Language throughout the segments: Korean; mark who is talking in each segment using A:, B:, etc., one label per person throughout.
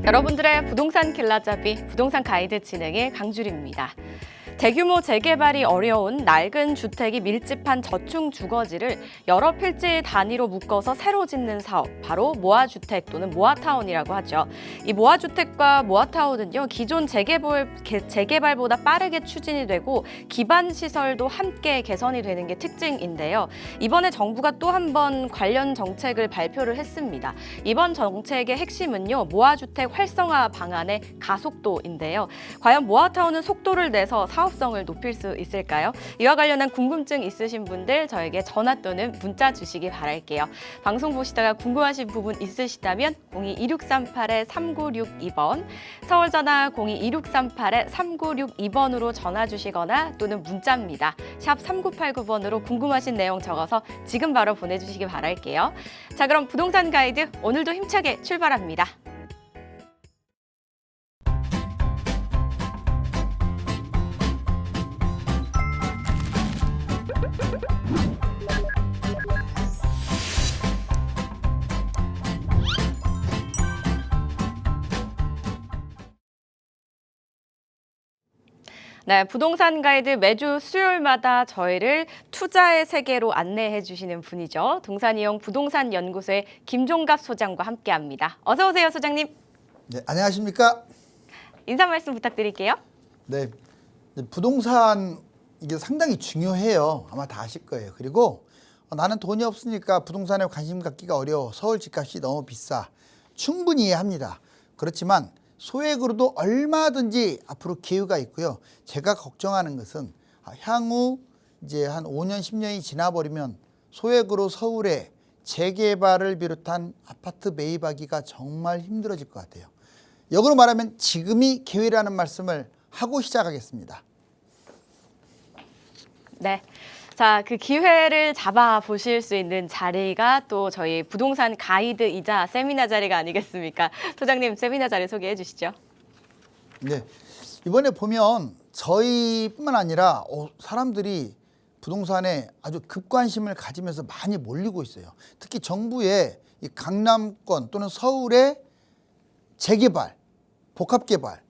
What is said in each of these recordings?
A: 여러분들의 부동산 길라잡이 부동산 가이드 진행의 강주리입니다. 대규모 재개발이 어려운 낡은 주택이 밀집한 저층 주거지를 여러 필지 단위로 묶어서 새로 짓는 사업, 바로 모아주택 또는 모아타운이라고 하죠. 이 모아주택과 모아타운은요, 기존 재개발보다 빠르게 추진이 되고 기반 시설도 함께 개선이 되는 게 특징인데요. 이번에 정부가 또 한 번 관련 정책을 발표를 했습니다. 이번 정책의 핵심은요, 모아주택 활성화 방안의 가속도인데요. 과연 모아타운은 속도를 내서 사업성을 높일 수 있을까요? 이와 관련한 궁금증 있으신 분들 저에게 전화 또는 문자 주시기 바랄게요. 방송 보시다가 궁금하신 부분 있으시다면 02-2638-3962번, 서울 전화 02-2638-3962번으로 전화 주시거나 또는 문자입니다. 샵 3989번으로 궁금하신 내용 적어서 지금 바로 보내주시기 바랄게요. 자, 그럼 부동산 가이드 오늘도 힘차게 출발합니다. 네, 부동산 가이드 매주 수요일마다 저희를 투자의 세계로 안내해 주시는 분이죠. 동산이용 부동산 연구소의 김종갑 소장과 함께합니다. 어서 오세요, 소장님.
B: 네, 안녕하십니까?
A: 인사 말씀 부탁드릴게요.
B: 네, 부동산 이게 상당히 중요해요. 아마 다 아실 거예요. 그리고 나는 돈이 없으니까 부동산에 관심 갖기가 어려워. 서울 집값이 너무 비싸. 충분히 이해합니다. 그렇지만 소액으로도 얼마든지 앞으로 기회가 있고요. 제가 걱정하는 것은 향후 이제 한 5년, 10년이 지나버리면 소액으로 서울에 재개발을 비롯한 아파트 매입하기가 정말 힘들어질 것 같아요. 역으로 말하면 지금이 기회라는 말씀을 하고 시작하겠습니다.
A: 네. 자, 그 기회를 잡아 보실 수 있는 자리가 또 저희 부동산 가이드이자 세미나 자리가 아니겠습니까? 소장님, 세미나 자리 소개해 주시죠.
B: 네. 이번에 보면 저희뿐만 아니라 사람들이 부동산에 아주 급관심을 가지면서 많이 몰리고 있어요. 특히 정부의 이 강남권 또는 서울의 재개발, 복합개발,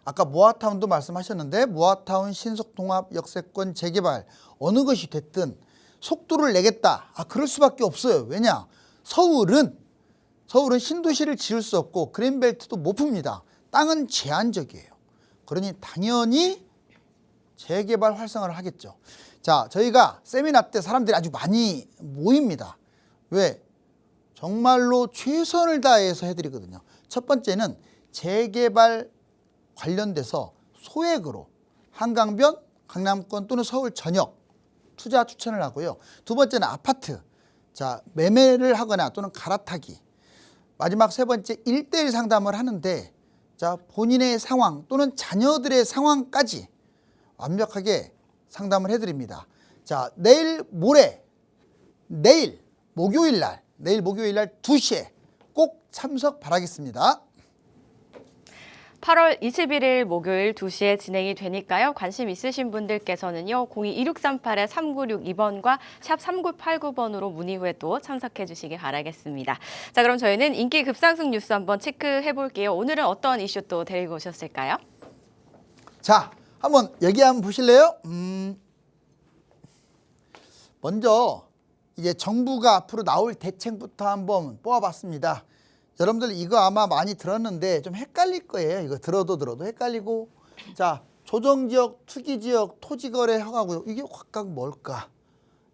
B: 아까 모아타운도 말씀하셨는데 모아타운 신속통합 역세권 재개발 어느 것이 됐든 속도를 내겠다. 그럴 수밖에 없어요. 왜냐? 서울은 신도시를 지을 수 없고 그린벨트도 못 풉니다. 땅은 제한적이에요. 그러니 당연히 재개발 활성화를 하겠죠. 자, 저희가 세미나 때 사람들이 아주 많이 모입니다. 왜? 정말로 최선을 다해서 해드리거든요. 첫 번째는 재개발 관련돼서 소액으로 한강변, 강남권 또는 서울 전역 투자 추천을 하고요. 두 번째는 아파트, 자 매매를 하거나 또는 갈아타기. 마지막 세 번째 1:1 상담을 하는데 자 본인의 상황 또는 자녀들의 상황까지 완벽하게 상담을 해드립니다. 자 내일 목요일 날 2시에 꼭 참석 바라겠습니다.
A: 8월 21일 목요일 2시에 진행이 되니까요. 관심 있으신 분들께서는요. 02-2638-3962번과 샵 3989번으로 문의 후에 또 참석해 주시기 바라겠습니다. 자, 그럼 저희는 인기 급상승 뉴스 한번 체크해 볼게요. 오늘은 어떤 이슈 또 데리고 오셨을까요?
B: 자, 한번 여기 한번 보실래요? 먼저 이제 정부가 앞으로 나올 대책부터 한번 뽑아봤습니다. 여러분들 이거 아마 많이 들었는데 좀 헷갈릴 거예요. 이거 들어도 헷갈리고. 자, 조정지역, 투기지역, 토지거래 허가구역 이게 각각 뭘까?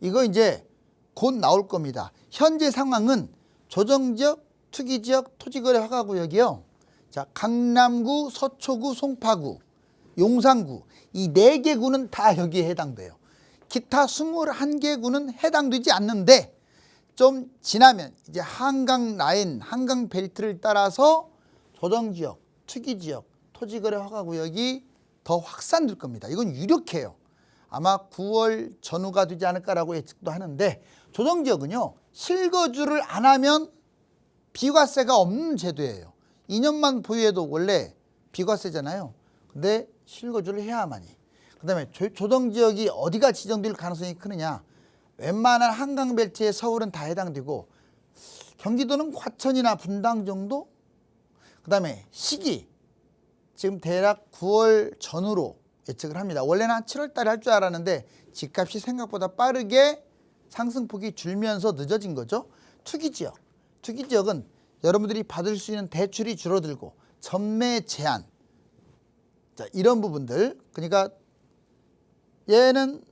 B: 이거 이제 곧 나올 겁니다. 현재 상황은 조정지역, 투기지역, 토지거래 허가구역이요. 자, 강남구, 서초구, 송파구, 용산구 이 4개 구는 다 여기에 해당돼요. 기타 21개 구는 해당되지 않는데 좀 지나면 이제 한강 라인, 한강 벨트를 따라서 조정지역, 투기지역, 토지거래 허가구역이 더 확산될 겁니다. 이건 유력해요. 아마 9월 전후가 되지 않을까라고 예측도 하는데 조정지역은요. 실거주를 안 하면 비과세가 없는 제도예요. 2년만 보유해도 원래 비과세잖아요. 근데 실거주를 해야만이. 그다음에 조정지역이 어디가 지정될 가능성이 크느냐. 웬만한 한강벨트에 서울은 다 해당되고 경기도는 과천이나 분당 정도. 그다음에 시기 지금 대략 9월 전후로 예측을 합니다. 원래는 한 7월 달에 할 줄 알았는데 집값이 생각보다 빠르게 상승폭이 줄면서 늦어진 거죠. 투기 지역은 여러분들이 받을 수 있는 대출이 줄어들고 전매 제한, 자, 이런 부분들. 그러니까 얘는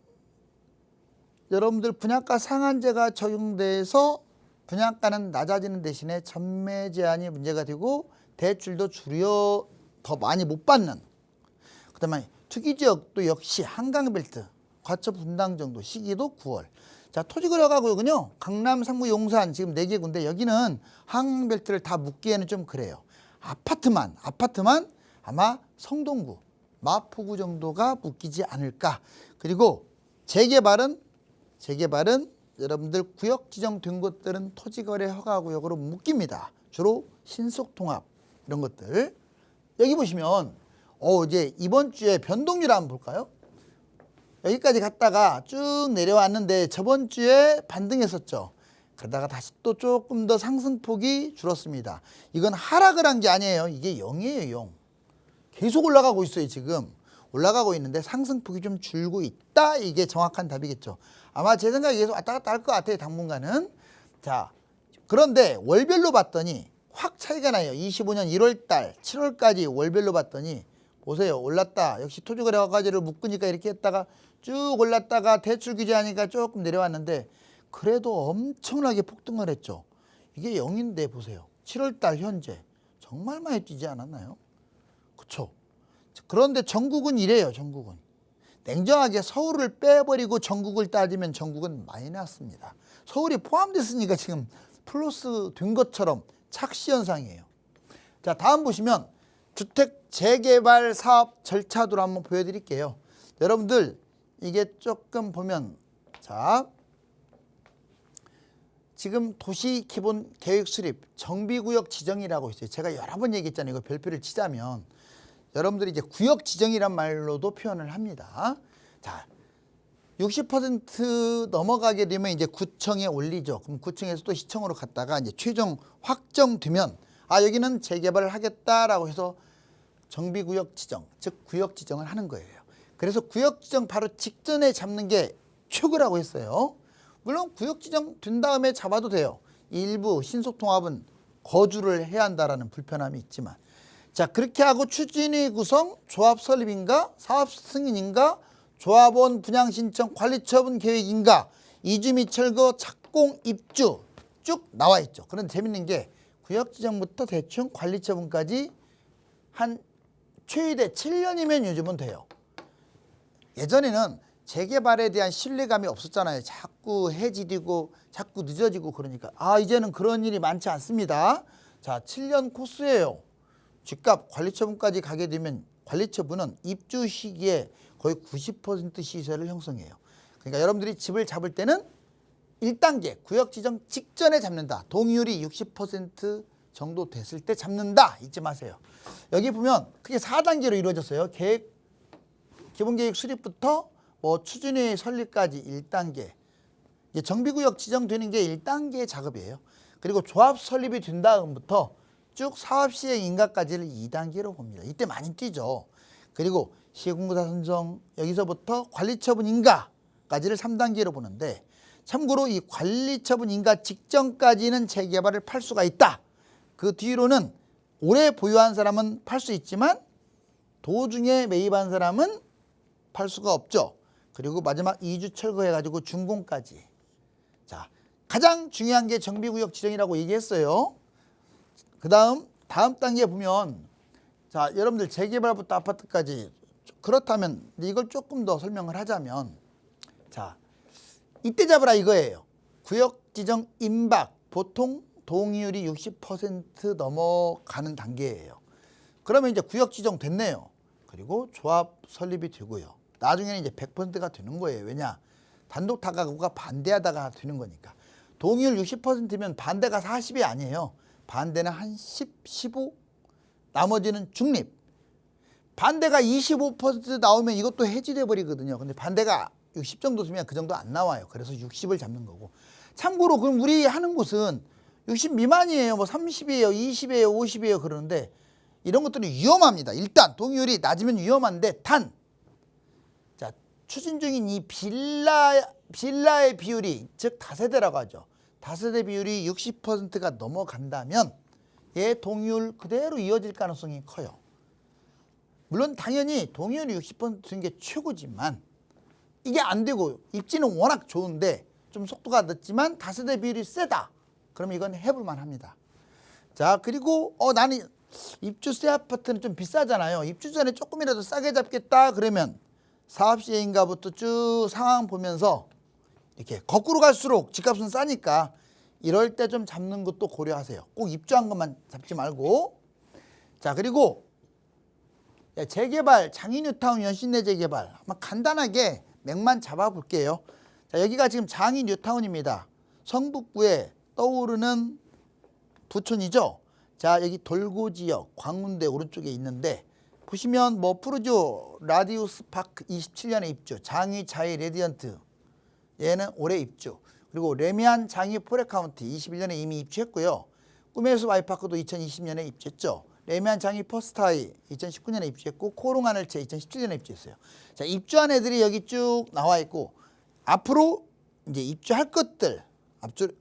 B: 여러분들 분양가 상한제가 적용돼서 분양가는 낮아지는 대신에 전매 제한이 문제가 되고 대출도 줄여 더 많이 못 받는. 그다음에 투기 지역도 역시 한강벨트, 과천 분당 정도, 시기도 9월. 자, 토지거래가구역은요, 강남, 상무, 용산 지금 4개 군데, 여기는 한강벨트를 다 묶기에는 좀 그래요. 아파트만 아마 성동구, 마포구 정도가 묶이지 않을까. 그리고 재개발은 여러분들 구역 지정된 곳들은 토지거래 허가구역으로 묶입니다. 주로 신속통합 이런 것들. 여기 보시면 이제 이번 주에 변동률 한번 볼까요? 여기까지 갔다가 쭉 내려왔는데 저번 주에 반등했었죠. 그러다가 다시 또 조금 더 상승폭이 줄었습니다. 이건 하락을 한 게 아니에요. 이게 0이에요, 0. 계속 올라가고 있어요, 지금. 올라가고 있는데 상승폭이 좀 줄고 있다. 이게 정확한 답이겠죠. 아마 제 생각에 계속 왔다 갔다 할 것 같아요, 당분간은. 자, 그런데 월별로 봤더니 확 차이가 나요. 25년 1월 달, 7월까지 월별로 봤더니 보세요. 올랐다. 역시 토지거래 허가제를 묶으니까 이렇게 했다가 쭉 올랐다가 대출 규제하니까 조금 내려왔는데 그래도 엄청나게 폭등을 했죠. 이게 0인데 보세요. 7월 달 현재 정말 많이 뛰지 않았나요? 그렇죠. 그런데 전국은 이래요. 전국은. 냉정하게 서울을 빼버리고 전국을 따지면 전국은 마이너스입니다. 서울이 포함됐으니까 지금 플러스 된 것처럼 착시 현상이에요. 자, 다음 보시면 주택 재개발 사업 절차도로 한번 보여드릴게요. 여러분들 이게 조금 보면, 자, 지금 도시기본계획 수립 정비구역 지정이라고 있어요. 제가 여러 번 얘기했잖아요. 이거 별표를 치자면 여러분들이 이제 구역 지정이란 말로도 표현을 합니다. 자, 60% 넘어가게 되면 이제 구청에 올리죠. 그럼 구청에서 또 시청으로 갔다가 이제 최종 확정되면 여기는 재개발을 하겠다라고 해서 정비구역 지정, 즉 구역 지정을 하는 거예요. 그래서 구역 지정 바로 직전에 잡는 게 최고라고 했어요. 물론 구역 지정 된 다음에 잡아도 돼요. 일부 신속통합은 거주를 해야 한다라는 불편함이 있지만, 자, 그렇게 하고 추진위 구성, 조합 설립인가, 사업 승인인가, 조합원 분양신청 관리처분 계획인가, 이주 및 철거, 착공, 입주 쭉 나와 있죠. 그런데 재밌는 게 구역 지정부터 대충 관리처분까지 한 최대 7년이면 요즘은 돼요. 예전에는 재개발에 대한 신뢰감이 없었잖아요. 자꾸 해지되고 자꾸 늦어지고 그러니까 이제는 그런 일이 많지 않습니다. 자, 7년 코스예요. 집값 관리처분까지 가게 되면 관리처분은 입주 시기에 거의 90% 시세를 형성해요. 그러니까 여러분들이 집을 잡을 때는 1단계 구역 지정 직전에 잡는다. 동의율이 60% 정도 됐을 때 잡는다. 잊지 마세요. 여기 보면 크게 4단계로 이루어졌어요. 기본계획 수립부터 추진위 설립까지 1단계. 이제 정비구역 지정되는 게 1단계 작업이에요. 그리고 조합 설립이 된 다음부터 쭉 사업시행 인가까지를 2단계로 봅니다. 이때 많이 뛰죠. 그리고 시공구사 선정, 여기서부터 관리처분 인가까지를 3단계로 보는데, 참고로 이 관리처분 인가 직전까지는 재개발을 팔 수가 있다. 그 뒤로는 오래 보유한 사람은 팔 수 있지만 도중에 매입한 사람은 팔 수가 없죠. 그리고 마지막 2주 철거해가지고 준공까지. 자, 가장 중요한 게 정비구역 지정이라고 얘기했어요. 다음 단계 보면, 자, 여러분들 재개발부터 아파트까지. 그렇다면 이걸 조금 더 설명을 하자면, 자, 이때 잡으라 이거예요. 구역 지정 임박 보통 동의율이 60% 넘어가는 단계예요. 그러면 이제 구역 지정 됐네요. 그리고 조합 설립이 되고요. 나중에는 이제 100%가 되는 거예요. 왜냐? 단독 다가구가 반대하다가 되는 거니까. 동의율 60%면 반대가 40이 아니에요. 반대는 한 10, 15, 나머지는 중립. 반대가 25% 나오면 이것도 해지돼 버리거든요. 근데 반대가 60 정도 되면 그 정도 안 나와요. 그래서 60을 잡는 거고. 참고로 그럼 우리 하는 곳은 60 미만이에요. 뭐 30이에요, 20이에요, 50이에요 그러는데 이런 것들은 위험합니다. 일단 동의율이 낮으면 위험한데 자, 추진 중인 이 빌라의 비율이 즉 다세대라고 하죠. 다세대 비율이 60%가 넘어간다면 얘 동의율 그대로 이어질 가능성이 커요. 물론 당연히 동의율이 60%인 게 최고지만 이게 안 되고 입지는 워낙 좋은데 좀 속도가 늦지만 다세대 비율이 세다. 그러면 이건 해볼만 합니다. 자, 그리고 나는 입주 새 아파트는 좀 비싸잖아요. 입주 전에 조금이라도 싸게 잡겠다 그러면 사업 시행인가부터 쭉 상황 보면서 이렇게 거꾸로 갈수록 집값은 싸니까 이럴 때 좀 잡는 것도 고려하세요. 꼭 입주한 것만 잡지 말고. 자, 그리고 재개발, 장인뉴타운 연신내 재개발 한번 간단하게 맥만 잡아볼게요. 자, 여기가 지금 장인뉴타운입니다. 성북구에 떠오르는 부촌이죠. 자, 여기 돌고지역 광운대 오른쪽에 있는데 보시면 뭐 푸르지오 라디우스 파크 27년에 입주, 장위 자이 레디언트 얘는 올해 입주, 그리고 레미안 장위 포레카운티 21년에 이미 입주했고요. 꿈의 숲 아이파크도 2020년에 입주했죠. 레미안 장위 퍼스타이 2019년에 입주했고 코롱하늘채 2017년에 입주했어요. 자, 입주한 애들이 여기 쭉 나와 있고 앞으로 이제 입주할 것들,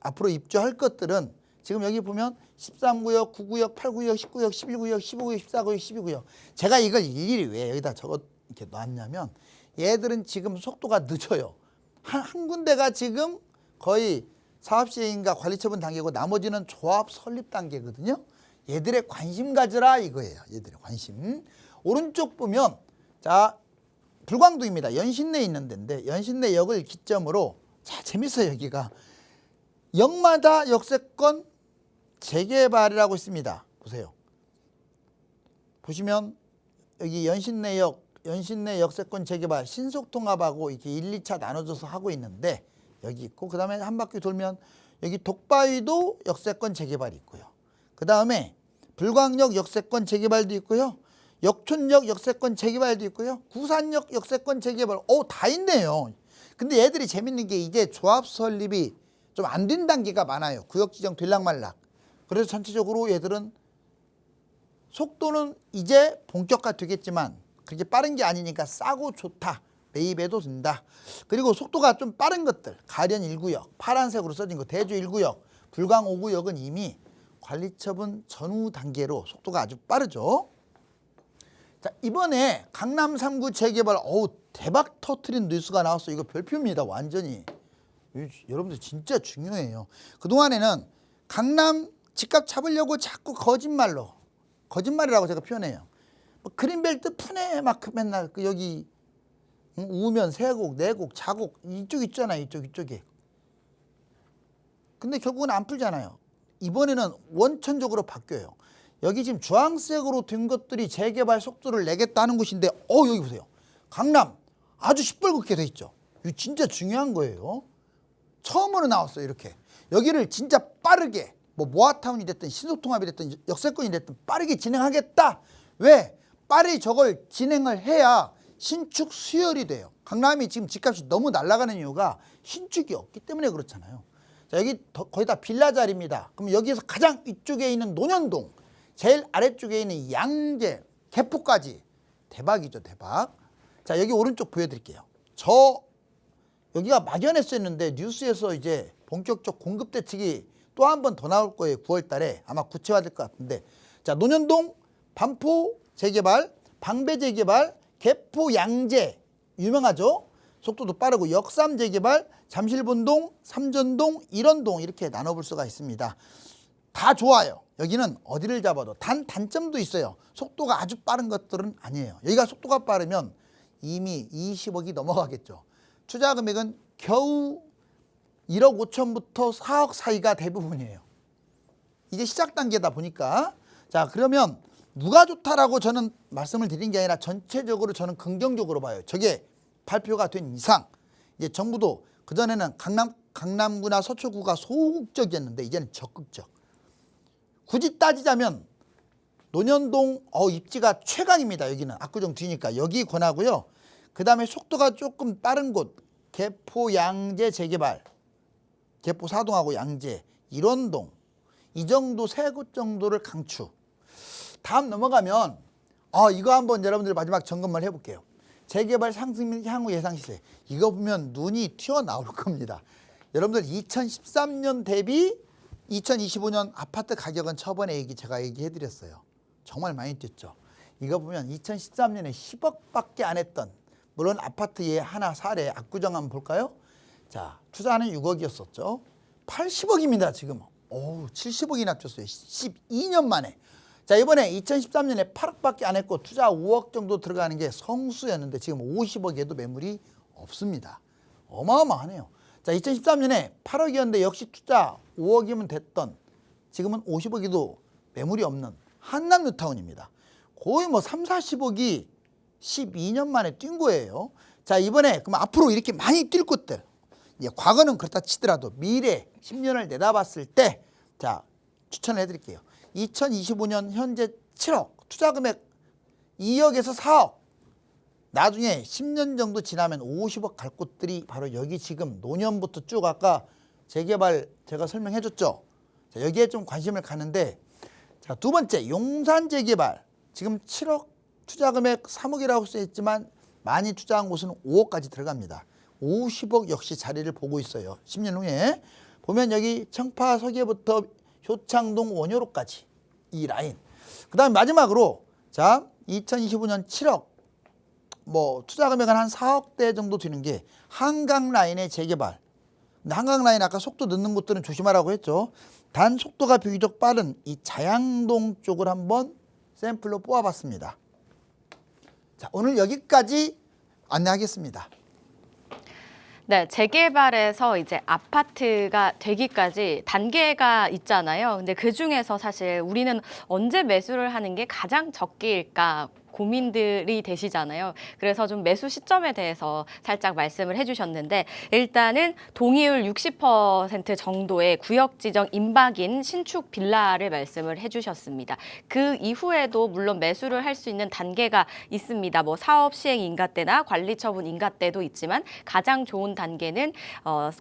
B: 앞으로 입주할 것들은 지금 여기 보면 13구역, 9구역, 8구역, 10구역, 11구역, 15구역, 14구역, 12구역. 제가 이걸 일일이 왜 여기다 이렇게 놨냐면 얘들은 지금 속도가 늦어요. 한 군데가 지금 거의 사업 시행인가 관리 처분 단계고 나머지는 조합 설립 단계거든요. 얘들의 관심 가져라 이거예요. 얘들의 관심. 오른쪽 보면 자, 불광동입니다. 연신내에 있는 데인데 연신내역을 기점으로 자, 재밌어요. 여기가 역마다 역세권 재개발이라고 있습니다. 보세요. 보시면 여기 연신내 역세권 재개발 신속통합하고 이렇게 1, 2차 나눠져서 하고 있는데 여기 있고 그 다음에 한 바퀴 돌면 여기 독바위도 역세권 재개발이 있고요. 그 다음에 불광역 역세권 재개발도 있고요. 역촌역 역세권 재개발도 있고요. 구산역 역세권 재개발 다 있네요. 근데 얘들이 재밌는 게 이제 조합 설립이 좀 안 된 단계가 많아요. 구역 지정 들락말락. 그래서 전체적으로 얘들은 속도는 이제 본격화 되겠지만 그렇게 빠른 게 아니니까 싸고 좋다. 매입해도 된다. 그리고 속도가 좀 빠른 것들 가련 1구역 파란색으로 써진 거 대주 1구역 불광 5구역은 이미 관리처분 전후 단계로 속도가 아주 빠르죠. 자, 이번에 강남 3구 재개발 대박 터트린 뉴스가 나왔어요. 이거 별표입니다. 완전히. 여러분들 진짜 중요해요. 그동안에는 강남 집값 잡으려고 자꾸 거짓말이라고 제가 표현해요. 뭐 그린벨트 푸네 막 맨날 여기 우면 세곡 내곡 자곡 이쪽 있잖아요. 이쪽에. 근데 결국은 안 풀잖아요. 이번에는 원천적으로 바뀌어요. 여기 지금 주황색으로 된 것들이 재개발 속도를 내겠다는 곳인데 여기 보세요. 강남 아주 시뻘겋게 돼 있죠. 이거 진짜 중요한 거예요. 처음으로 나왔어요. 이렇게 여기를 진짜 빠르게 뭐 모아타운이 됐든 신속통합이 됐든 역세권이 됐든 빠르게 진행하겠다. 왜? 빨리 저걸 진행을 해야 신축 수혈이 돼요. 강남이 지금 집값이 너무 날아가는 이유가 신축이 없기 때문에 그렇잖아요. 자, 여기 거의 다 빌라 자리입니다. 그럼 여기에서 가장 위쪽에 있는 논현동, 제일 아래쪽에 있는 양재, 개포까지 대박이죠. 대박. 자, 여기 오른쪽 보여드릴게요. 여기가 막연했었는데 뉴스에서 이제 본격적 공급 대책이 또 한 번 더 나올 거예요. 9월 달에 아마 구체화될 것 같은데. 자, 논현동, 반포 재개발, 방배 재개발, 개포 양재 유명하죠. 속도도 빠르고 역삼 재개발, 잠실본동, 삼전동, 일원동 이렇게 나눠볼 수가 있습니다. 다 좋아요. 여기는 어디를 잡아도 단점도 있어요. 속도가 아주 빠른 것들은 아니에요. 여기가 속도가 빠르면 이미 20억이 넘어가겠죠. 투자 금액은 겨우 1억 5천부터 4억 사이가 대부분이에요. 이제 시작 단계다 보니까. 자, 그러면 누가 좋다라고 저는 말씀을 드린 게 아니라 전체적으로 저는 긍정적으로 봐요. 저게 발표가 된 이상 이제 정부도 그전에는 강남구나 서초구가 소극적이었는데 이제는 적극적. 굳이 따지자면 논현동 입지가 최강입니다. 여기는 압구정 뒤니까 여기 권하고요. 그 다음에 속도가 조금 빠른 곳 개포 양재 재개발, 개포 사동하고 양재, 일원동 이 정도 세 곳 정도를 강추. 다음 넘어가면 이거 한번 여러분들 마지막 점검을 해볼게요. 재개발 상승 및 향후 예상 시세. 이거 보면 눈이 튀어나올 겁니다. 여러분들 2013년 대비 2025년 아파트 가격은 저번에 제가 얘기해드렸어요. 정말 많이 뛰었죠. 이거 보면 2013년에 10억밖에 안 했던, 물론 아파트 예 하나 사례 압구정 한번 볼까요? 자, 투자는 6억이었었죠. 80억입니다 지금. 70억이나 뛰었어요. 12년 만에. 자, 이번에 2013년에 8억밖에 안 했고 투자 5억 정도 들어가는 게 성수였는데 지금 50억에도 매물이 없습니다. 어마어마하네요. 자, 2013년에 8억이었는데 역시 투자 5억이면 됐던, 지금은 50억에도 매물이 없는 한남 뉴타운입니다. 거의 뭐 3, 40억이 12년 만에 뛴 거예요. 자, 이번에 그럼 앞으로 이렇게 많이 뛸 곳들, 과거는 그렇다 치더라도 미래 10년을 내다봤을 때, 자, 추천을 해드릴게요. 2025년 현재 7억, 투자 금액 2억에서 4억. 나중에 10년 정도 지나면 50억 갈 곳들이 바로 여기 지금 노년부터 쭉 아까 재개발 제가 설명해 줬죠. 자, 여기에 좀 관심을 가는데, 자, 두 번째 용산 재개발. 지금 7억, 투자 금액 3억이라고 써 있지만 많이 투자한 곳은 5억까지 들어갑니다. 50억 역시 자리를 보고 있어요. 10년 후에. 보면 여기 청파 서계부터 효창동 원효로까지 이 라인. 그 다음에 마지막으로, 자, 2025년 7억, 뭐 투자 금액은 한 4억대 정도 되는 게 한강 라인의 재개발. 근데 한강 라인 아까 속도 늦는 곳들은 조심하라고 했죠. 단 속도가 비교적 빠른 이 자양동 쪽을 한번 샘플로 뽑아봤습니다. 자, 오늘 여기까지 안내하겠습니다.
A: 네, 재개발에서 이제 아파트가 되기까지 단계가 있잖아요. 근데 그 중에서 사실 우리는 언제 매수를 하는 게 가장 적기일까 고민들이 되시잖아요. 그래서 좀 매수 시점에 대해서 살짝 말씀을 해주셨는데, 일단은 동의율 60% 정도의 구역 지정 임박인 신축 빌라를 말씀을 해주셨습니다. 그 이후에도 물론 매수를 할 수 있는 단계가 있습니다. 뭐 사업 시행 인가 때나 관리 처분 인가 때도 있지만 가장 좋은 단계는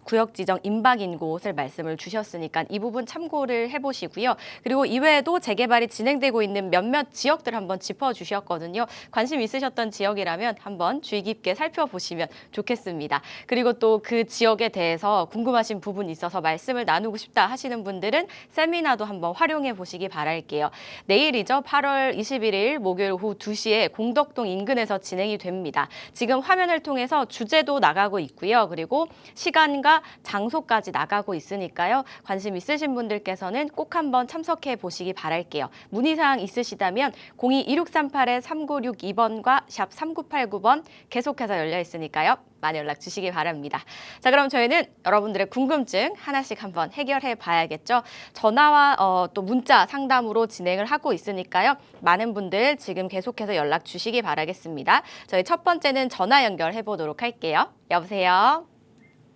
A: 구역 지정 임박인 곳을 말씀을 주셨으니까 이 부분 참고를 해보시고요. 그리고 이외에도 재개발이 진행되고 있는 몇몇 지역들 한번 짚어주셨거든요. 관심 있으셨던 지역이라면 한번 주의 깊게 살펴보시면 좋겠습니다. 그리고 또 그 지역에 대해서 궁금하신 부분이 있어서 말씀을 나누고 싶다 하시는 분들은 세미나도 한번 활용해 보시기 바랄게요. 내일이죠. 8월 21일 목요일 오후 2시에 공덕동 인근에서 진행이 됩니다. 지금 화면을 통해서 주제도 나가고 있고요. 그리고 시간과 장소까지 나가고 있으니까요. 관심 있으신 분들께서는 꼭 한번 참석해 보시기 바랄게요. 문의사항 있으시다면 02-2638-3962번과 샵 3989번 계속해서 열려 있으니까요. 많이 연락 주시기 바랍니다. 자, 그럼 저희는 여러분들의 궁금증 하나씩 한번 해결해 봐야겠죠. 전화와 또 문자 상담으로 진행을 하고 있으니까요. 많은 분들 지금 계속해서 연락 주시기 바라겠습니다. 저희 첫 번째는 전화 연결해 보도록 할게요. 여보세요?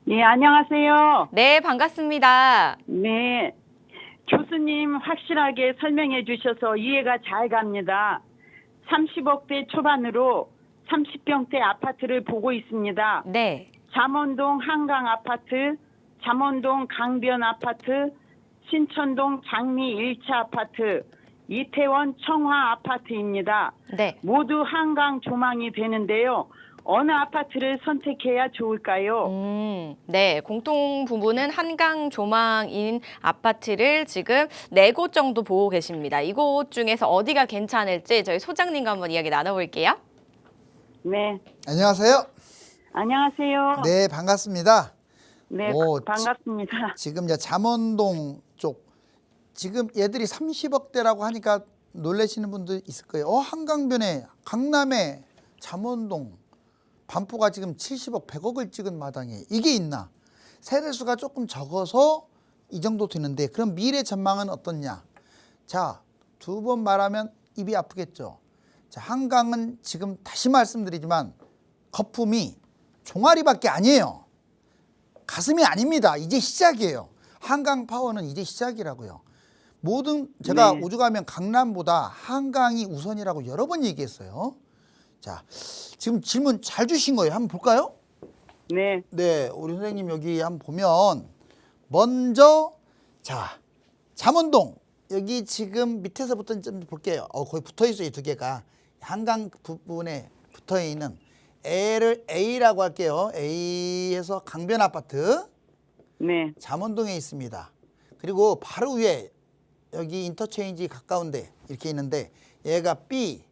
C: 네, 안녕하세요.
A: 네, 반갑습니다.
C: 네, 교수님 확실하게 설명해 주셔서 이해가 잘 갑니다. 30억대 초반으로 30평대 아파트를 보고 있습니다.
A: 네.
C: 잠원동 한강 아파트, 잠원동 강변 아파트, 신천동 장미 1차 아파트, 이태원 청화 아파트입니다.
A: 네.
C: 모두 한강 조망이 되는데요. 어느 아파트를 선택해야 좋을까요?
A: 네, 공통 부분은 한강 조망인 아파트를 지금 4곳 정도 보고 계십니다. 이곳 중에서 어디가 괜찮을지 저희 소장님과 한번 이야기 나눠볼게요.
C: 네.
B: 안녕하세요.
C: 안녕하세요.
B: 네, 반갑습니다.
C: 네, 반갑습니다.
B: 지금 이제 잠원동 쪽, 지금 얘들이 30억대라고 하니까 놀라시는 분들 있을 거예요. 한강변에, 강남에 잠원동, 반포가 지금 70억, 100억을 찍은 마당에 이게 있나? 세대수가 조금 적어서 이 정도 되는데, 그럼 미래 전망은 어떻냐? 자, 두 번 말하면 입이 아프겠죠. 자, 한강은 지금 다시 말씀드리지만 거품이 종아리밖에 아니에요. 가슴이 아닙니다. 이제 시작이에요. 한강 파워는 이제 시작이라고요. 모든 제가
C: 네.
B: 오죽하면 강남보다 한강이 우선이라고 여러 번 얘기했어요. 자, 지금 질문 잘 주신 거예요. 한번 볼까요?
C: 네.
B: 네, 우리 선생님 여기 한번 보면 먼저, 자, 잠원동 여기 지금 밑에서부터 좀 볼게요. 거의 붙어 있어요. 이 두 개가 한강 부분에 붙어 있는 L을 A라고 할게요. A에서 강변 아파트
C: 네.
B: 잠원동에 있습니다. 그리고 바로 위에 여기 인터체인지 가까운데 이렇게 있는데 얘가 B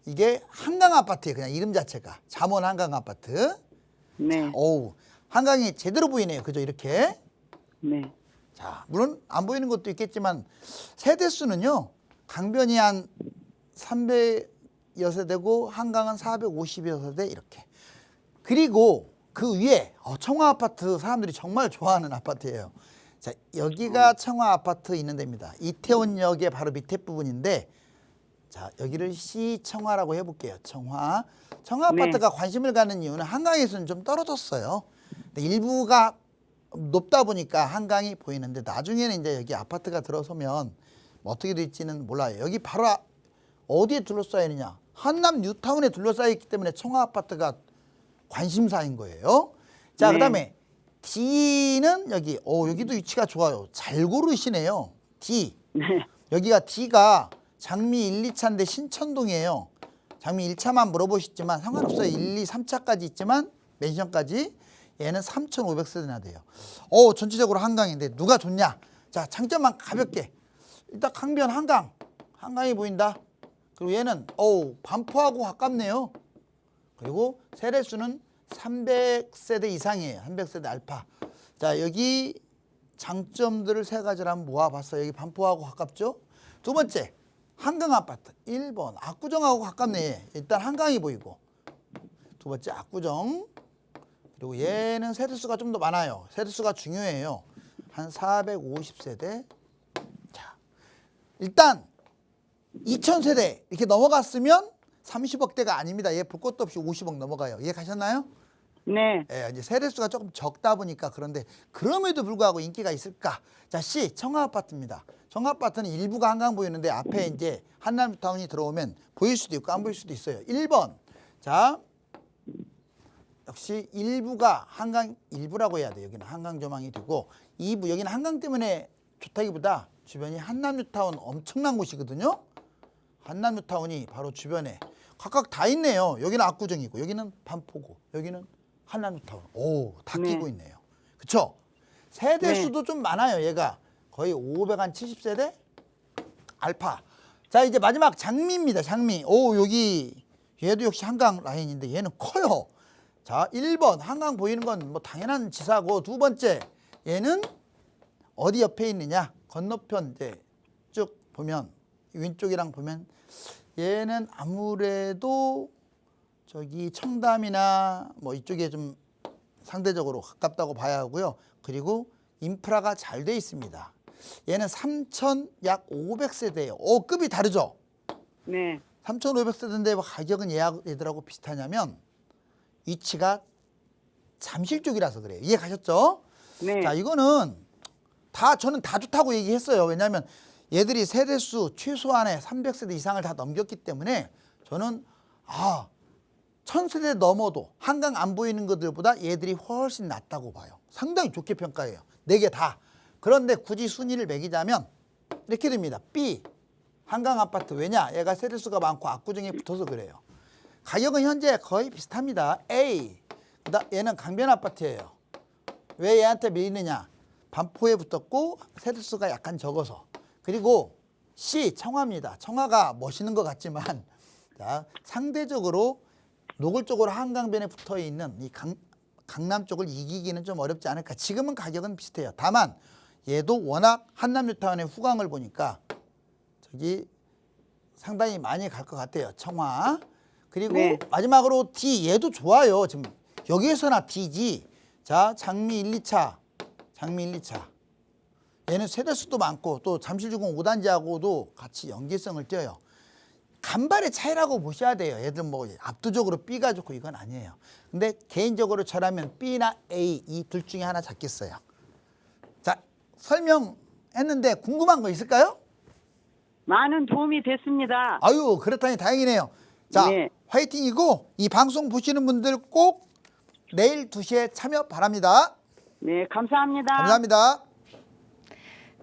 B: 이게 한강 아파트예요. 그냥 이름 자체가 잠원 한강 아파트.
C: 네.
B: 어우 한강이 제대로 보이네요. 그죠 이렇게.
C: 네.
B: 자, 물론 안 보이는 것도 있겠지만 세대 수는요. 강변이 한 300여 세대고 한강은 450여 세대 이렇게. 그리고 그 위에 청화 아파트 사람들이 정말 좋아하는 아파트예요. 자, 여기가 청화 아파트 있는 데입니다. 이태원역의 바로 밑에 부분인데 자, 여기를 시청화라고 해볼게요. 청화. 청화
C: 네.
B: 아파트가 관심을 갖는 이유는 한강에서는 좀 떨어졌어요. 근데 일부가 높다 보니까 한강이 보이는데 나중에는 이제 여기 아파트가 들어서면 뭐 어떻게 될지는 몰라요. 여기 바로 어디에 둘러싸여 있느냐. 한남 뉴타운에 둘러싸여 있기 때문에 청화 아파트가 관심사인 거예요. 자,
C: 네.
B: 그다음에 D는 여기 여기도 위치가 좋아요. 잘 고르시네요. D.
C: 네.
B: 여기가 D가 장미 1, 2차인데 신천동이에요. 장미 1차만 물어보셨지만 상관없어요. 1, 2, 3차까지 있지만 맨션까지. 얘는 3,500세대나 돼요. 전체적으로 한강인데 누가 좋냐? 자, 장점만 가볍게. 일단 강변 한강. 한강이 보인다. 그리고 얘는 반포하고 가깝네요. 그리고 세대수는 300세대 이상이에요. 300세대 알파. 자, 여기 장점들을 세 가지를 한번 모아봤어요. 여기 반포하고 가깝죠? 두 번째, 한강 아파트. 1번, 압구정하고 가깝네. 일단 한강이 보이고. 두 번째, 압구정. 그리고 얘는 세대수가 좀 더 많아요. 세대수가 중요해요. 한 450세대. 자, 일단 2000세대 이렇게 넘어갔으면 30억대가 아닙니다. 얘 볼 것도 없이 50억 넘어가요. 이해 가셨나요?
C: 네.
B: 예, 이제 세대수가 조금 적다 보니까 그런데 그럼에도 불구하고 인기가 있을까? 자, C 청하 아파트입니다. 청하 아파트는 일부가 한강 보이는데 앞에 이제 한남타운이 들어오면 보일 수도 있고 안 보일 수도 있어요. 1번. 자, 역시 일부가 한강 일부라고 해야 돼요. 여기는 한강 조망이 되고 2부 여기는 한강 때문에 좋다기보다 주변이 한남뉴타운 엄청난 곳이거든요. 한남뉴타운이 바로 주변에 각각 다 있네요. 여기는 압구정이고 여기는 반포고 여기는 한남뉴타운. 다
C: 네.
B: 끼고 있네요. 그쵸? 세대
C: 네.
B: 수도 좀 많아요. 얘가 거의 570세대 알파. 자, 이제 마지막 장미입니다. 장미. 여기 얘도 역시 한강 라인인데 얘는 커요. 자, 1번 한강 보이는 건 뭐 당연한 지사고 두 번째 얘는 어디 옆에 있느냐? 건너편 이제 쭉 보면 왼쪽이랑 보면 얘는 아무래도 저기 청담이나 뭐 이쪽에 좀 상대적으로 가깝다고 봐야 하고요. 그리고 인프라가 잘 돼 있습니다. 얘는 3,000 약 500세대예요. 급이 다르죠?
C: 네.
B: 3,500세대인데 가격은 얘들하고 비슷하냐면 위치가 잠실 쪽이라서 그래요. 이해 가셨죠?
C: 네.
B: 자, 이거는 저는 다 좋다고 얘기했어요. 왜냐하면 얘들이 세대수 최소한의 300세대 이상을 다 넘겼기 때문에 저는 1000세대 넘어도 한강 안 보이는 것들보다 얘들이 훨씬 낫다고 봐요. 상당히 좋게 평가해요. 4개 다. 그런데 굳이 순위를 매기자면 이렇게 됩니다. B 한강 아파트. 왜냐? 얘가 세대수가 많고 압구정에 붙어서 그래요. 가격은 현재 거의 비슷합니다. A 얘는 강변 아파트예요. 왜 얘한테 밀리느냐? 반포에 붙었고 세대수가 약간 적어서. 그리고 C 청화입니다. 청화가 멋있는 것 같지만 자, 상대적으로 노골적으로 한강변에 붙어 있는 이 강남 쪽을 이기기는 좀 어렵지 않을까. 지금은 가격은 비슷해요. 다만 얘도 워낙 한남뉴타운의 후광을 보니까 저기 상당히 많이 갈 것 같아요. 청화. 그리고
C: 네.
B: 마지막으로 D 얘도 좋아요. 지금 여기에서나 D지. 자, 장미 1, 2차. 장미 1, 2차. 얘는 세대수도 많고 또 잠실주공 5단지하고도 같이 연계성을 띄어요. 간발의 차이라고 보셔야 돼요. 얘들 뭐 압도적으로 B가 좋고 이건 아니에요. 근데 개인적으로 저라면 B나 A 이 둘 중에 하나 잡겠어요. 자, 설명했는데 궁금한 거 있을까요?
C: 많은 도움이 됐습니다.
B: 아유, 그렇다니 다행이네요. 자,
C: 네.
B: 화이팅이고 이 방송 보시는 분들 꼭 내일 2시에 참여 바랍니다.
C: 네, 감사합니다.
B: 감사합니다.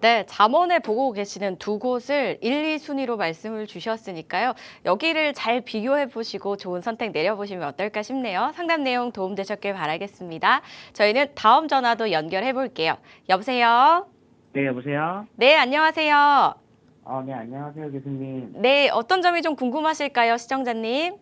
A: 네, 잠원에 보고 계시는 두 곳을 1, 2순위로 말씀을 주셨으니까요. 여기를 잘 비교해 보시고 좋은 선택 내려보시면 어떨까 싶네요. 상담 내용 도움되셨길 바라겠습니다. 저희는 다음 전화도 연결해 볼게요. 여보세요?
D: 네, 여보세요?
A: 네, 안녕하세요.
D: 네, 안녕하세요, 교수님.
A: 네, 어떤 점이 좀 궁금하실까요, 시청자님?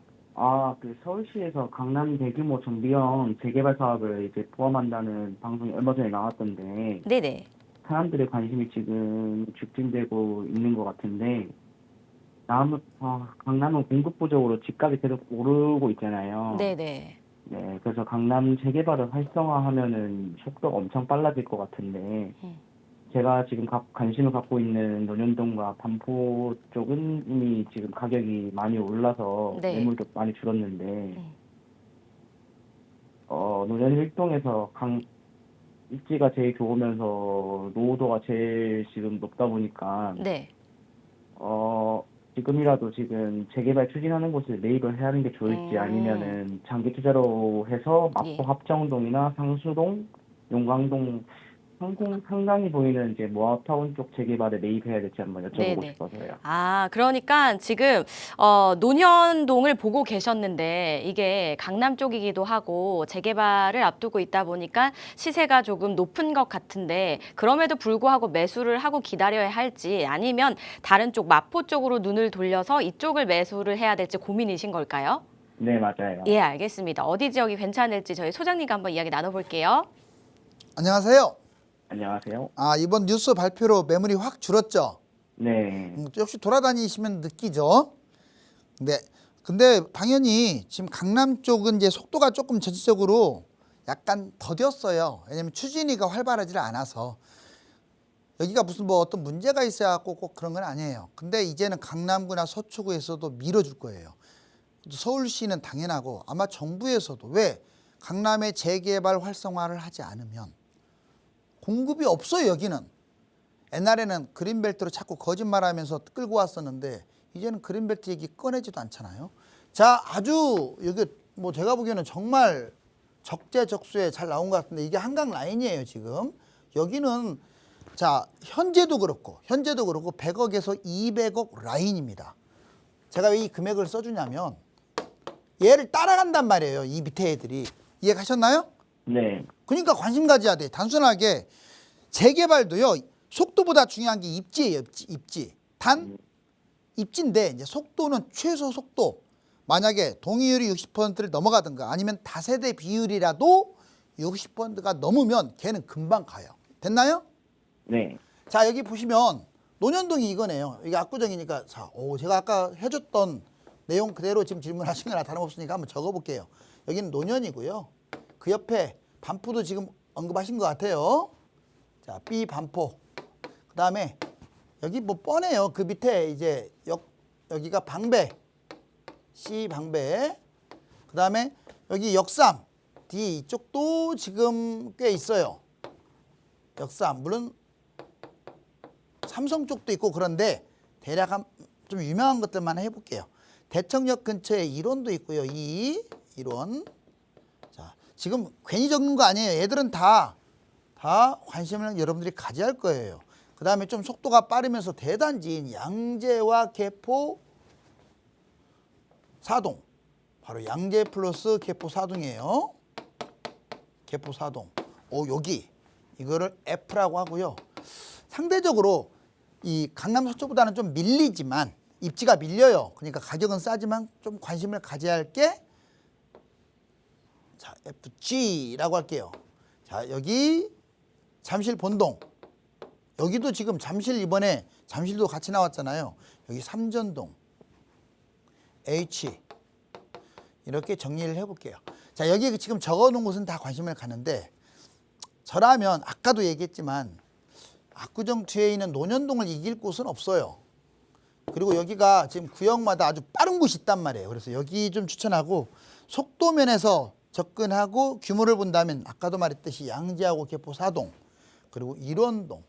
D: 서울시에서 강남 대규모 정비형 재개발 사업을 이제 포함한다는 방송이 얼마 전에 나왔던데,
A: 네네.
D: 사람들의 관심이 지금 죽진되고 있는 것 같은데, 강남은 공급 부족으로 집값이 계속 오르고 있잖아요.
A: 네네.
D: 네, 그래서 강남 재개발을 활성화하면은 속도가 엄청 빨라질 것 같은데, 제가 지금 관심을 갖고 있는 논현동과 반포 쪽은 이미 지금 가격이 많이 올라서
A: 네.
D: 매물도 많이 줄었는데, 논현 1동에서 입지가 제일 좋으면서 노후도가 제일 지금 높다 보니까,
A: 네.
D: 지금이라도 지금 재개발 추진하는 곳을 매입을 해야 하는 게 좋을지 아니면은 장기 투자로 해서
A: 예.
D: 마포 합정동이나 상수동, 용광동 상당히 보이는 이제 모아타운 쪽 재개발에 매입해야 될지 한번 여쭤보고
A: 네네.
D: 싶어서요.
A: 그러니까 지금 논현동을 보고 계셨는데 이게 강남 쪽이기도 하고 재개발을 앞두고 있다 보니까 시세가 조금 높은 것 같은데 그럼에도 불구하고 매수를 하고 기다려야 할지 아니면 다른 쪽 마포 쪽으로 눈을 돌려서 이쪽을 매수를 해야 될지 고민이신 걸까요?
D: 네, 맞아요.
A: 예, 알겠습니다. 어디 지역이 괜찮을지 저희 소장님과 한번 이야기 나눠볼게요.
B: 안녕하세요.
D: 안녕하세요.
B: 이번 뉴스 발표로 매물이 확 줄었죠.
D: 네.
B: 역시 돌아다니시면 느끼죠. 네. 근데 당연히 지금 강남 쪽은 이제 속도가 조금 전체적으로 약간 더뎠어요. 왜냐면 추진위가 활발하지 않아서. 여기가 무슨 뭐 어떤 문제가 있어야 꼭 그런 건 아니에요. 근데 이제는 강남구나 서초구에서도 밀어줄 거예요. 서울시는 당연하고 아마 정부에서도 왜 강남의 재개발 활성화를 하지 않으면 공급이 없어요. 여기는. 옛날에는 그린벨트로 자꾸 거짓말하면서 끌고 왔었는데 이제는 그린벨트 얘기 꺼내지도 않잖아요. 자, 아주 여기 뭐 제가 보기에는 정말 적재적소에 잘 나온 것 같은데 이게 한강 라인이에요. 지금 여기는 자 현재도 그렇고 100억에서 200억 라인입니다. 제가 왜 이 금액을 써주냐면 얘를 따라간단 말이에요. 이 밑에 애들이. 이해 가셨나요?
D: 네.
B: 그러니까 관심 가져야 돼. 단순하게 재개발도요. 속도보다 중요한 게 입지예요. 입지. 단 입지인데 이제 속도는 최소 속도. 만약에 동의율이 60%를 넘어가든가 아니면 다세대 비율이라도 60%가 넘으면 걔는 금방 가요. 됐나요?
D: 네.
B: 자, 여기 보시면 논현동이 이거네요. 이게 압구정이니까 제가 아까 해줬던 내용 그대로 지금 질문하신 거나 다름없으니까 한번 적어볼게요. 여기는 논현이고요. 그 옆에 반포도 지금 언급하신 것 같아요. 자, B 반포. 그 다음에 여기 뭐 뻔해요. 그 밑에 이제 여기가 방배. C 방배. 그 다음에 여기 역삼. D 이쪽도 지금 꽤 있어요. 역삼. 물론 삼성 쪽도 있고 그런데 대략 좀 유명한 것들만 해볼게요. 대청역 근처에 일원도 있고요. 일원. 자, 지금 괜히 적는 거 아니에요. 얘들은 다 관심을 여러분들이 가져야 할 거예요. 그 다음에 좀 속도가 빠르면서 대단지인 양재와 개포 사동. 바로 양재 플러스 개포 사동이에요. 개포 사동. 여기 이거를 F라고 하고요. 상대적으로 이 강남 서초보다는 좀 밀리지만 입지가 밀려요. 그러니까 가격은 싸지만 좀 관심을 가져야 할 게 자, FG라고 할게요. 자, 여기 잠실 본동. 여기도 지금 잠실 이번에 잠실도 같이 나왔잖아요. 여기 삼전동. H. 이렇게 정리를 해볼게요. 자, 여기 지금 적어놓은 곳은 다 관심을 가는데 저라면 아까도 얘기했지만 압구정 뒤에 있는 논현동을 이길 곳은 없어요. 그리고 여기가 지금 구역마다 아주 빠른 곳이 있단 말이에요. 그래서 여기 좀 추천하고 속도 면에서 접근하고 규모를 본다면 아까도 말했듯이 양재하고 개포 사동 그리고 일원동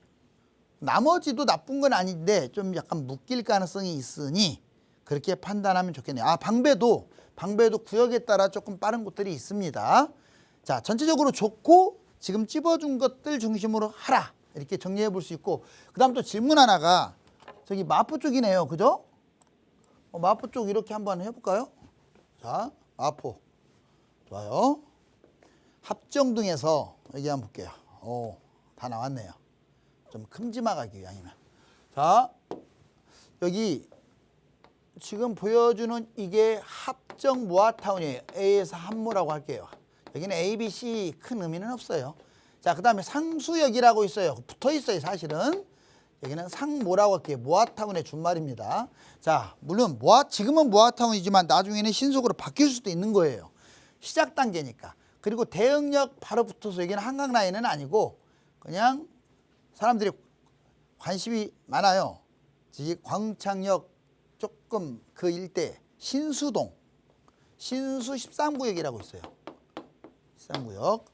B: 나머지도 나쁜 건 아닌데 좀 약간 묶일 가능성이 있으니 그렇게 판단하면 좋겠네요. 방배도 구역에 따라 조금 빠른 곳들이 있습니다. 자, 전체적으로 좋고 지금 찝어준 것들 중심으로 하라. 이렇게 정리해 볼 수 있고, 그 다음 또 질문 하나가 저기 마포 쪽이네요. 그죠? 마포 쪽 이렇게 한번 해볼까요? 자, 마포. 좋아요. 합정동에서 여기 한번 볼게요. 다 나왔네요. 좀 큼지막하게 이왕이면. 자, 여기 지금 보여주는 이게 합정 모아타운이에요. A에서 한모라고 할게요. 여기는 A, B, C 큰 의미는 없어요. 자, 그 다음에 상수역이라고 있어요. 붙어 있어요, 사실은. 여기는 상모라고 할게요. 모아타운의 준말입니다. 자, 물론 지금은 모아타운이지만 나중에는 신속으로 바뀔 수도 있는 거예요. 시작 단계니까. 그리고 대흥역 바로 붙어서 여기는 한강 라인은 아니고 그냥 사람들이 관심이 많아요. 이 광창역 조금 그 일대 신수동, 신수 13구역이라고 있어요. 13구역.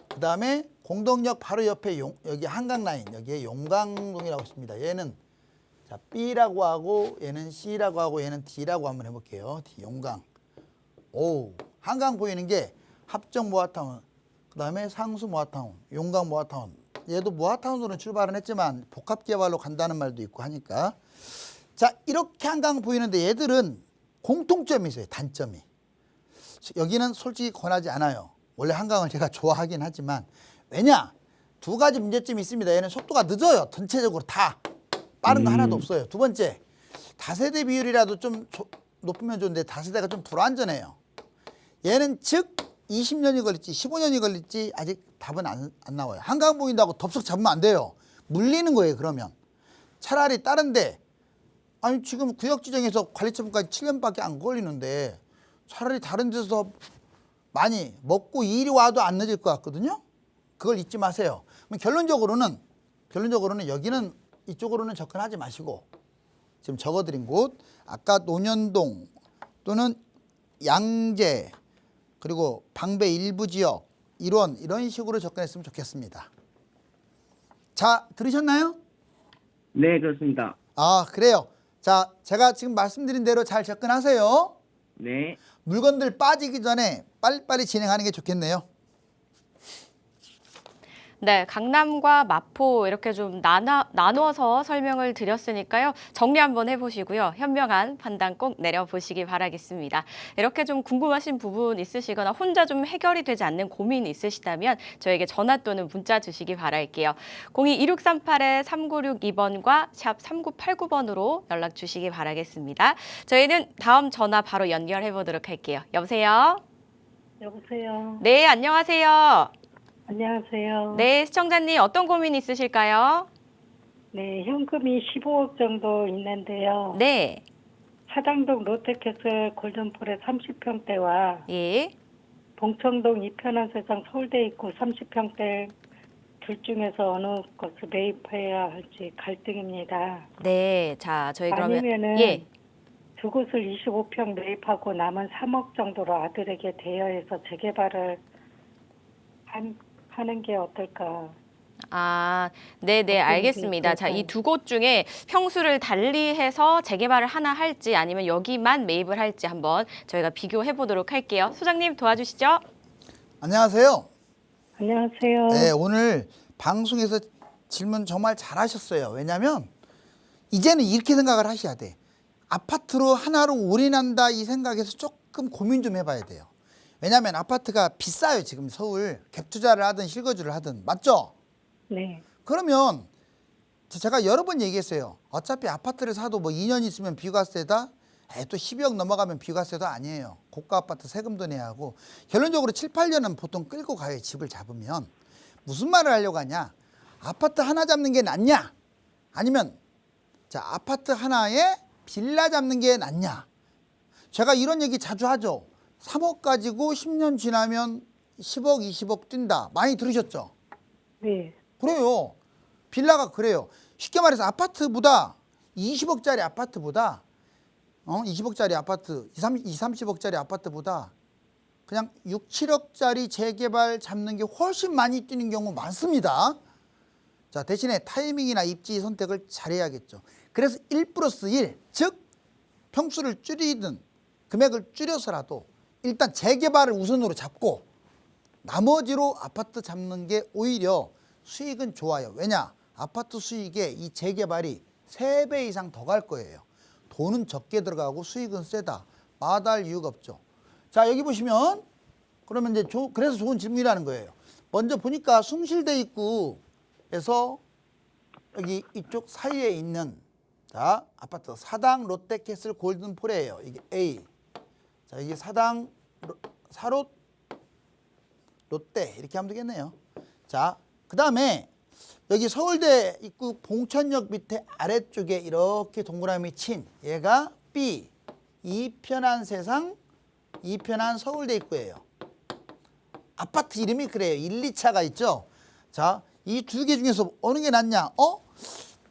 B: 그 다음에 공덕역 바로 옆에 여기 한강 라인, 여기에 용강동이라고 있습니다. 얘는 자 B라고 하고 얘는 C라고 하고 얘는 D라고 한번 해볼게요. D, 용강. 오, 한강 보이는 게 합정 모아타운, 그 다음에 상수 모아타운, 용강 모아타운. 얘도 모아타운으로 출발은 했지만 복합개발로 간다는 말도 있고 하니까. 자, 이렇게 한강 보이는데 얘들은 공통점이 있어요. 단점이. 여기는 솔직히 권하지 않아요. 원래 한강을 제가 좋아하긴 하지만 왜냐? 두 가지 문제점이 있습니다. 얘는 속도가 늦어요. 전체적으로 다. 빠른 거 하나도 없어요. 두 번째, 다세대 비율이라도 좀 높으면 좋은데 다세대가 좀 불안전해요. 얘는 즉 20년이 걸릴지 15년이 걸릴지 아직 답은 안 나와요. 한강 보인다고 덥석 잡으면 안 돼요. 물리는 거예요. 그러면 차라리 다른데, 아니 지금 구역 지정에서 관리처분까지 7년밖에 안 걸리는데 차라리 다른 데서 많이 먹고 일이 와도 안 늦을 것 같거든요. 그걸 잊지 마세요. 그럼 결론적으로는 여기는 이쪽으로는 접근하지 마시고 지금 적어드린 곳, 아까 논현동 또는 양재 그리고 방배 일부 지역 이런 식으로 접근했으면 좋겠습니다. 자, 들으셨나요?
D: 네, 그렇습니다.
B: 아, 그래요. 자, 제가 지금 말씀드린 대로 잘 접근하세요.
D: 네.
B: 물건들 빠지기 전에 빨리빨리 진행하는 게 좋겠네요.
A: 네, 강남과 마포 이렇게 좀 나눠서 설명을 드렸으니까요. 정리 한번 해보시고요. 현명한 판단 꼭 내려보시기 바라겠습니다. 이렇게 좀 궁금하신 부분 있으시거나 혼자 좀 해결이 되지 않는 고민 있으시다면 저에게 전화 또는 문자 주시기 바랄게요. 02-2638-3962번과 샵 3989번으로 연락 주시기 바라겠습니다. 저희는 다음 전화 바로 연결해 보도록 할게요. 여보세요?
E: 여보세요.
A: 네, 안녕하세요.
E: 안녕하세요.
A: 네, 시청자님 어떤 고민 있으실까요?
E: 네, 현금이 15억 정도 있는데요.
A: 네,
E: 사당동 롯데캐슬 골든폴의 30평대와
A: 예,
E: 봉청동 이편한세상 서울대 입구 30평대 둘 중에서 어느 것을 매입해야 할지 갈등입니다.
A: 네. 자, 저희 그러면
E: 아니면은
A: 예,
E: 두 곳을 25평 매입하고 남은 3억 정도로 아들에게 대여해서 재개발을 하는 게 어떨까?
A: 아, 네, 네,
E: 어떤
A: 알겠습니다.
E: 게
A: 자, 이
E: 있을까요?
A: 두 곳 중에 평수를 달리해서 재개발을 하나 할지 아니면 여기만 매입을 할지 한번 저희가 비교해 보도록 할게요. 소장님 도와주시죠.
B: 안녕하세요.
E: 안녕하세요.
B: 네, 오늘 방송에서 질문 정말 잘하셨어요. 왜냐하면 이제는 이렇게 생각을 하셔야 돼. 아파트로 하나로 올인한다 이 생각에서 조금 고민 좀 해봐야 돼요. 왜냐하면 아파트가 비싸요. 지금 서울 갭 투자를 하든 실거주를 하든 맞죠?
E: 네.
B: 그러면 제가 여러 번 얘기했어요. 어차피 아파트를 사도 뭐 2년 있으면 비과세다. 또 12억 넘어가면 비과세도 아니에요. 고가 아파트 세금도 내야 하고 결론적으로 7, 8년은 보통 끌고 가요. 집을 잡으면. 무슨 말을 하려고 하냐. 아파트 하나 잡는 게 낫냐. 아니면 자 아파트 하나에 빌라 잡는 게 낫냐. 제가 이런 얘기 자주 하죠. 3억 가지고 10년 지나면 10억, 20억 뛴다. 많이 들으셨죠?
E: 네.
B: 그래요. 빌라가 그래요. 쉽게 말해서 아파트보다 20억짜리 아파트보다 20억짜리 아파트, 20, 30억짜리 아파트보다 그냥 6, 7억짜리 재개발 잡는 게 훨씬 많이 뛰는 경우 많습니다. 자, 대신에 타이밍이나 입지 선택을 잘해야겠죠. 그래서 1+1, 즉 평수를 줄이든 금액을 줄여서라도 일단 재개발을 우선으로 잡고 나머지로 아파트 잡는 게 오히려 수익은 좋아요. 왜냐? 아파트 수익에 이 재개발이 3배 이상 더 갈 거예요. 돈은 적게 들어가고 수익은 세다. 마다할 이유가 없죠. 자, 여기 보시면 그러면 이제 그래서 좋은 질문이라는 거예요. 먼저 보니까 숭실대 입구에서 여기 이쪽 사이에 있는 자, 아파트 사당 롯데캐슬 골든폴이에요. 이게 A. 자, 이게 사롯 롯데 이렇게 하면 되겠네요. 자, 그다음에 여기 서울대 입구 봉천역 밑에 아래쪽에 이렇게 동그라미 친 얘가 B. 이편한 세상, 이편한 서울대 입구예요. 아파트 이름이 그래요. 1, 2차가 있죠. 자, 이 두 개 중에서 어느 게 낫냐?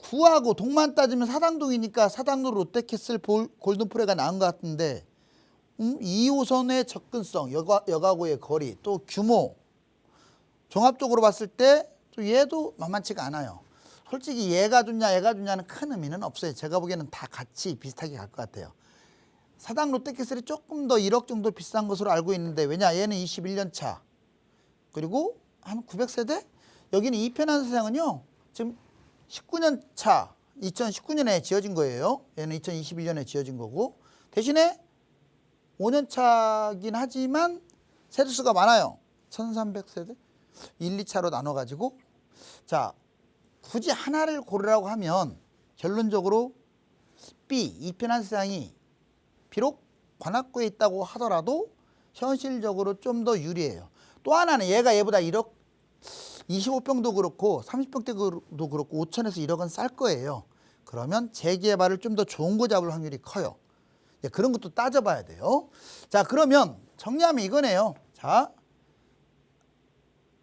B: 구하고 동만 따지면 사당동이니까 사당동 롯데캐슬 골든포레가 나은 것 같은데 2호선의 접근성, 역하고의 거리, 또 규모 종합적으로 봤을 때 또 얘도 만만치가 않아요. 솔직히 얘가 좋냐는 큰 의미는 없어요. 제가 보기에는 다 같이 비슷하게 갈 것 같아요. 사당 롯데캐슬이 조금 더 1억 정도 비싼 것으로 알고 있는데 왜냐? 얘는 21년 차. 그리고 한 900세대? 여기는 이편한 세상은요. 지금 19년 차. 2019년에 지어진 거예요. 얘는 2021년에 지어진 거고. 대신에 5년 차긴 하지만 세대수가 많아요. 1300세대? 1, 2차로 나눠가지고 자, 굳이 하나를 고르라고 하면 결론적으로 B, 이편한 세상이 비록 관악구에 있다고 하더라도 현실적으로 좀 더 유리해요. 또 하나는 얘보다 1억 25평도 그렇고 30평대도 그렇고 5천에서 1억은 쌀 거예요. 그러면 재개발을 좀 더 좋은 거 잡을 확률이 커요. 그런 것도 따져봐야 돼요. 자, 그러면 정리하면 이거네요. 자,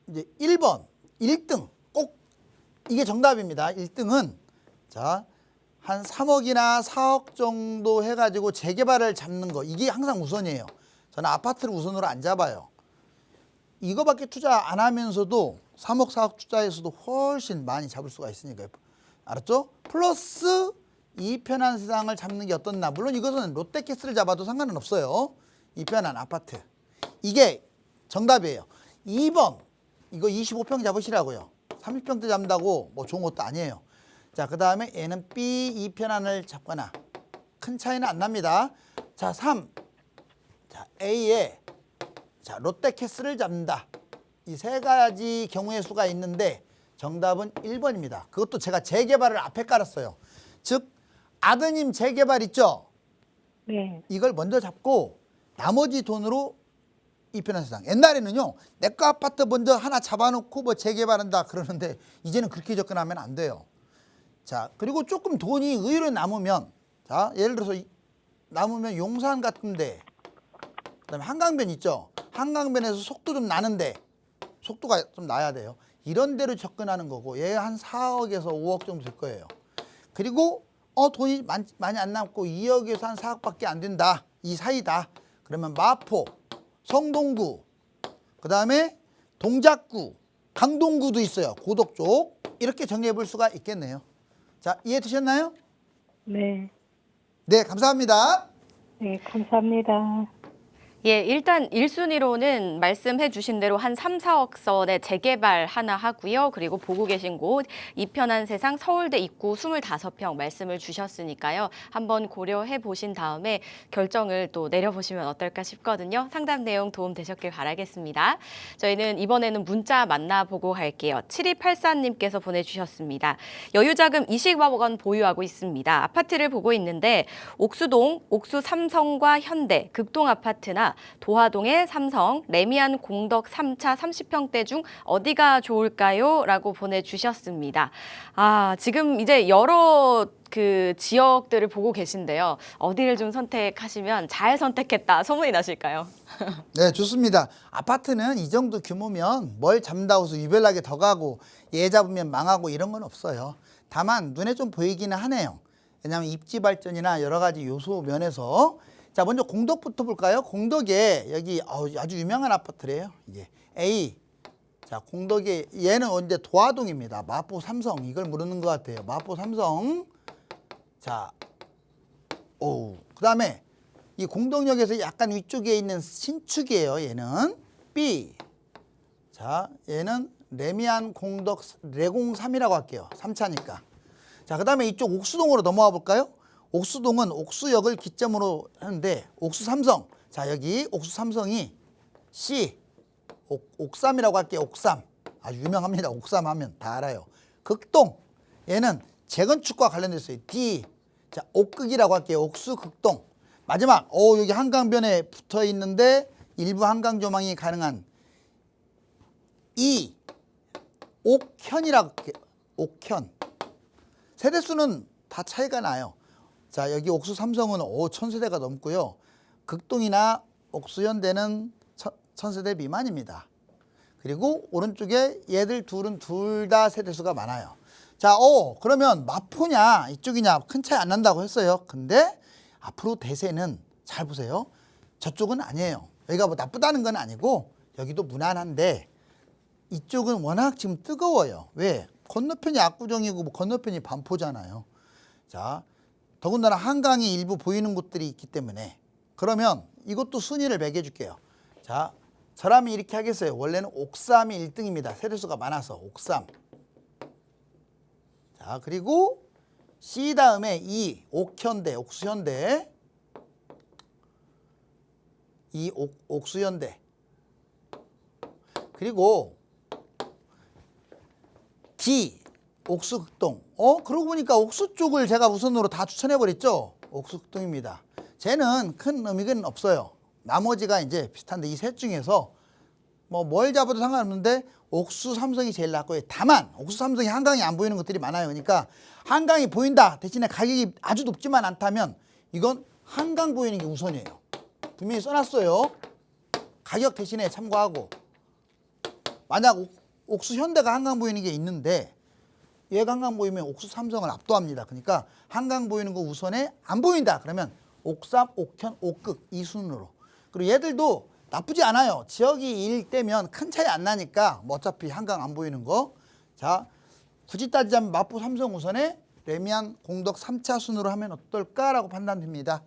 B: 이제 1번 1등 꼭 이게 정답입니다. 1등은 자, 한 3억이나 4억 정도 해가지고 재개발을 잡는 거 이게 항상 우선이에요. 저는 아파트를 우선으로 안 잡아요. 이거밖에 투자 안 하면서도 3억 4억 투자해서도 훨씬 많이 잡을 수가 있으니까요. 알았죠? 플러스 이편한 세상을 잡는 게 어떻나. 물론 이것은 롯데캐슬을 잡아도 상관은 없어요. 이편한 아파트. 이게 정답이에요. 2번 이거 25평 잡으시라고요. 30평대 잡는다고 뭐 좋은 것도 아니에요. 자, 그 다음에 얘는 B 이편한을 잡거나 큰 차이는 안 납니다. 자, 3. 자, A에 자, 롯데캐슬을 잡는다. 이 세 가지 경우의 수가 있는데 정답은 1번입니다. 그것도 제가 재개발을 앞에 깔았어요. 즉 아드님 재개발 있죠?
E: 네.
B: 이걸 먼저 잡고 나머지 돈으로 이편한 세상. 옛날에는요. 내 거 아파트 먼저 하나 잡아놓고 뭐 재개발한다 그러는데 이제는 그렇게 접근하면 안 돼요. 자, 그리고 조금 돈이 의외로 남으면 자, 예를 들어서 남으면 용산 같은데 그다음에 한강변 있죠. 한강변에서 속도 좀 나는데 속도가 좀 나야 돼요. 이런 데로 접근하는 거고 얘 한 4억에서 5억 정도 될 거예요. 그리고 돈이 많이 안 남고 2억에서 한 4억밖에 안 된다. 이 사이다. 그러면 마포, 성동구, 그 다음에 동작구, 강동구도 있어요. 고덕 쪽. 이렇게 정리해 볼 수가 있겠네요. 자, 이해되셨나요?
E: 네.
B: 네, 감사합니다.
E: 네, 감사합니다.
A: 예, 일단 1순위로는 말씀해 주신 대로 한 3, 4억 선의 재개발 하나 하고요. 그리고 보고 계신 곳 이편한 세상 서울대 입구 25평 말씀을 주셨으니까요. 한번 고려해 보신 다음에 결정을 또 내려보시면 어떨까 싶거든요. 상담 내용 도움 되셨길 바라겠습니다. 저희는 이번에는 문자 만나보고 갈게요. 7284님께서 보내주셨습니다. 여유자금 20억 원 보유하고 있습니다. 아파트를 보고 있는데 옥수동, 옥수 삼성과 현대, 극동 아파트나 도화동의 삼성, 레미안 공덕 3차 30평대 중 어디가 좋을까요? 라고 보내주셨습니다. 지금 이제 여러 그 지역들을 보고 계신데요. 어디를 좀 선택하시면 잘 선택했다 소문이 나실까요?
B: 네, 좋습니다. 아파트는 이 정도 규모면 뭘 잡는다고 해서 유별나게 더 가고 얘 잡으면 망하고 이런 건 없어요. 다만 눈에 좀 보이기는 하네요. 왜냐하면 입지 발전이나 여러 가지 요소 면에서 자, 먼저 공덕부터 볼까요? 공덕에 여기 아주 유명한 아파트래요. 이게 A. 자, 공덕에 얘는 언제 도화동입니다. 마포 삼성 이걸 모르는 것 같아요. 마포 삼성. 자, 그다음에 이 공덕역에서 약간 위쪽에 있는 신축이에요. 얘는 B. 자, 얘는 레미안 공덕 레공3이라고 할게요. 3차니까. 자, 그 다음에 이쪽 옥수동으로 넘어와 볼까요? 옥수동은 옥수역을 기점으로 하는데 옥수삼성. 자, 여기 옥수삼성이 C 옥삼이라고 할게요. 옥삼. 아주 유명합니다. 옥삼 하면 다 알아요. 극동. 얘는 재건축과 관련돼 있어요. D. 자, 옥극이라고 할게요. 옥수극동. 마지막. 여기 한강변에 붙어 있는데 일부 한강 조망이 가능한 E. 옥현이라고 할게요. 옥현. 세대수는 다 차이가 나요. 자, 여기 옥수 삼성은 1000세대가 넘고요. 극동이나 옥수현대는 1000세대 미만입니다. 그리고 오른쪽에 얘들 둘은 둘 다 세대수가 많아요. 자, 그러면 마포냐 이쪽이냐 큰 차이 안 난다고 했어요. 근데 앞으로 대세는 잘 보세요. 저쪽은 아니에요. 여기가 뭐 나쁘다는 건 아니고 여기도 무난한데 이쪽은 워낙 지금 뜨거워요. 왜? 건너편이 압구정이고 뭐 건너편이 반포잖아요. 자, 더군다나 한강이 일부 보이는 곳들이 있기 때문에 그러면 이것도 순위를 매겨줄게요. 자, 사람이 이렇게 하겠어요. 원래는 옥삼이 1등입니다. 세대수가 많아서 옥삼. 자, 그리고 C 다음에 E 옥현대, 옥수현대. 이 옥수현대. 그리고 D 옥수극동. 그러고 보니까 옥수 쪽을 제가 우선으로 다 추천해 버렸죠. 옥수극동입니다. 쟤는 큰 의미는 없어요. 나머지가 이제 비슷한데 이 셋 중에서 뭘 잡아도 상관없는데 옥수 삼성이 제일 낫고요. 다만 옥수 삼성이 한강이 안 보이는 것들이 많아요. 그러니까 한강이 보인다 대신에 가격이 아주 높지만 않다면 이건 한강 보이는 게 우선이에요. 분명히 써놨어요. 가격 대신에 참고하고. 만약 옥수 현대가 한강 보이는 게 있는데 얘가 한강 보이면 옥수 삼성을 압도합니다. 그러니까 한강 보이는 거 우선에 안 보인다. 그러면 옥삼, 옥현, 옥극 이 순으로. 그리고 얘들도 나쁘지 않아요. 지역이 일대면 큰 차이 안 나니까 뭐 어차피 한강 안 보이는 거. 자, 굳이 따지자면 마포 삼성 우선에 레미안 공덕 3차 순으로 하면 어떨까라고 판단됩니다.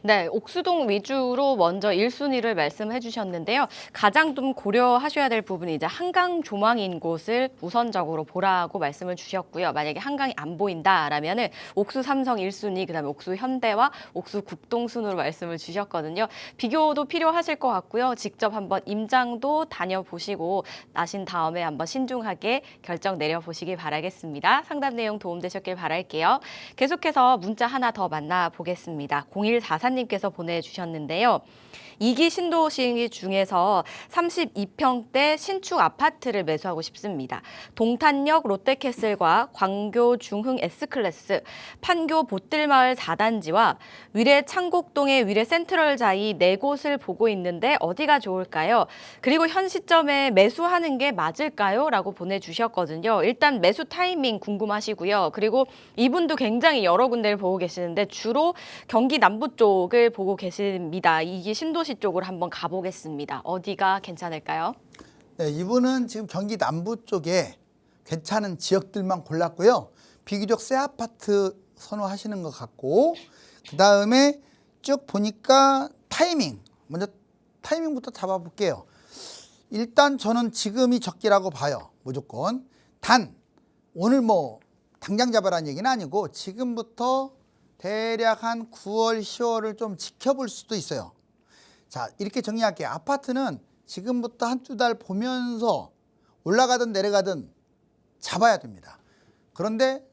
A: 네, 옥수동 위주로 먼저 1순위를 말씀해 주셨는데요. 가장 좀 고려하셔야 될 부분이 이제 한강 조망인 곳을 우선적으로 보라고 말씀을 주셨고요. 만약에 한강이 안 보인다라면은 옥수 삼성 1순위, 그다음에 옥수 현대와 옥수 국동 순으로 말씀을 주셨거든요. 비교도 필요하실 것 같고요. 직접 한번 임장도 다녀보시고 나신 다음에 한번 신중하게 결정 내려보시기 바라겠습니다. 상담 내용 도움되셨길 바랄게요. 계속해서 문자 하나 더 만나보겠습니다. 0144님께서 보내주셨는데요. 2기 신도시 중에서 32평대 신축 아파트를 매수하고 싶습니다. 동탄역 롯데캐슬과 광교 중흥 S클래스, 판교 보뜰마을 4단지와 위례 창곡동의 위례 센트럴 자이 4곳을 보고 있는데 어디가 좋을까요? 그리고 현 시점에 매수하는 게 맞을까요? 라고 보내주셨거든요. 일단 매수 타이밍 궁금하시고요. 그리고 이분도 굉장히 여러 군데를 보고 계시는데 주로 경기 남부 쪽을 보고 계십니다. 2기 신도시 쪽으로 한번 가보겠습니다. 어디가 괜찮을까요?
B: 네, 이분은 지금 경기 남부 쪽에 괜찮은 지역들만 골랐고요. 비교적 새 아파트 선호하시는 것 같고, 그 다음에 쭉 보니까 타이밍, 먼저 타이밍부터 잡아볼게요. 일단 저는 지금이 적기라고 봐요. 무조건. 단 오늘 뭐 당장 잡아라는 얘기는 아니고 지금부터 대략 한 9월, 10월을 좀 지켜볼 수도 있어요. 자, 이렇게 정리할게요. 아파트는 지금부터 한두 달 보면서 올라가든 내려가든 잡아야 됩니다. 그런데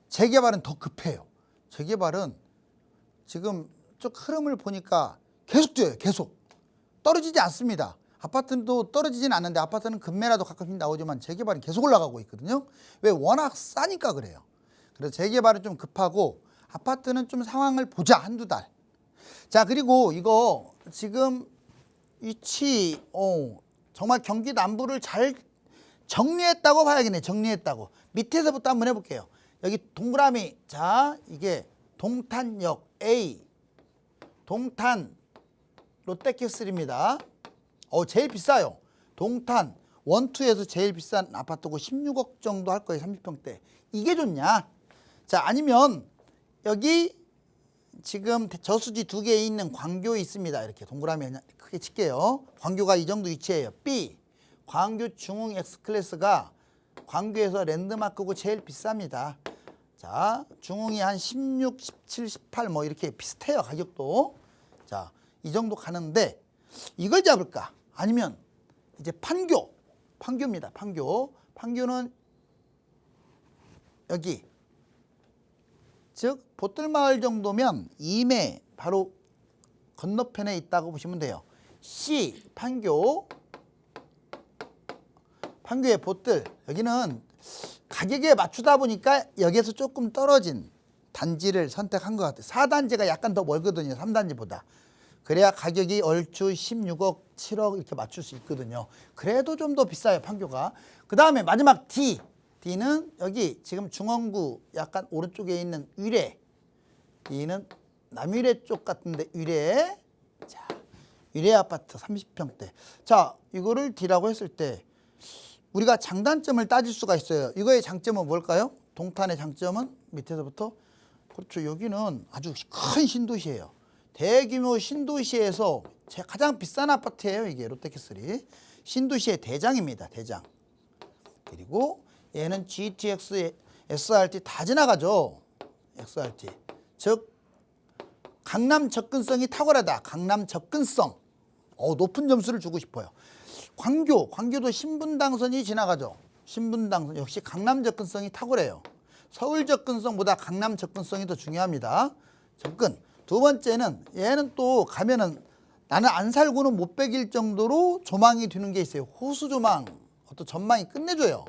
B: 재개발은 더 급해요. 재개발은 지금 쭉 흐름을 보니까 계속 뛰어요. 계속. 떨어지지 않습니다. 아파트도 떨어지진 않는데 아파트는 급매라도 가끔씩 나오지만 재개발은 계속 올라가고 있거든요. 왜? 워낙 싸니까 그래요. 그래서 재개발은 좀 급하고 아파트는 좀 상황을 보자. 한두 달. 자, 그리고 이거 지금 위치 정말 경기 남부를 잘 정리했다고 봐야겠네. 정리했다고. 밑에서부터 한번 해볼게요. 여기 동그라미. 자, 이게 동탄역 A 동탄 롯데캐슬입니다. 제일 비싸요. 동탄 1, 2에서 제일 비싼 아파트고 16억 정도 할 거예요. 30평대. 이게 좋냐? 자, 아니면 여기 지금 저수지 2개 있는 광교에 있습니다. 이렇게 동그라미 그냥 크게 칠게요. 광교가 이 정도 위치예요. B. 광교 중흥 X클래스가 광교에서 랜드마크고 제일 비쌉니다. 자, 중흥이 한 16, 17, 18 뭐 이렇게 비슷해요. 가격도. 자, 이 정도 가는데 이걸 잡을까? 아니면 이제 판교입니다. 판교는 여기 즉 보뜰마을 정도면 임해 바로 건너편에 있다고 보시면 돼요. C 판교의 보뜰 여기는 가격에 맞추다 보니까 여기에서 조금 떨어진 단지를 선택한 것 같아요. 4단지가 약간 더 멀거든요. 3단지보다. 그래야 가격이 얼추 16억, 7억 이렇게 맞출 수 있거든요. 그래도 좀 더 비싸요, 판교가. 그 다음에 마지막 D. D는 여기 지금 중원구 약간 오른쪽에 있는 위례. D는 남위례 쪽 같은데 위례. 자, 위례 아파트 30평대. 자, 이거를 D라고 했을 때 우리가 장단점을 따질 수가 있어요. 이거의 장점은 뭘까요? 동탄의 장점은 밑에서부터 그렇죠. 여기는 아주 큰 신도시예요. 대규모 신도시에서 가장 비싼 아파트예요. 이게 롯데캐슬이. 신도시의 대장입니다. 대장. 그리고 얘는 GTX, SRT 다 지나가죠. SRT. 즉 강남 접근성이 탁월하다. 강남 접근성. 높은 점수를 주고 싶어요. 광교도 신분당선이 지나가죠. 신분당선 역시 강남 접근성이 탁월해요. 서울 접근성보다 강남 접근성이 더 중요합니다. 접근. 두 번째는 얘는 또 가면은 나는 안 살고는 못 베길 정도로 조망이 되는 게 있어요. 호수 조망. 어떤 전망이 끝내줘요.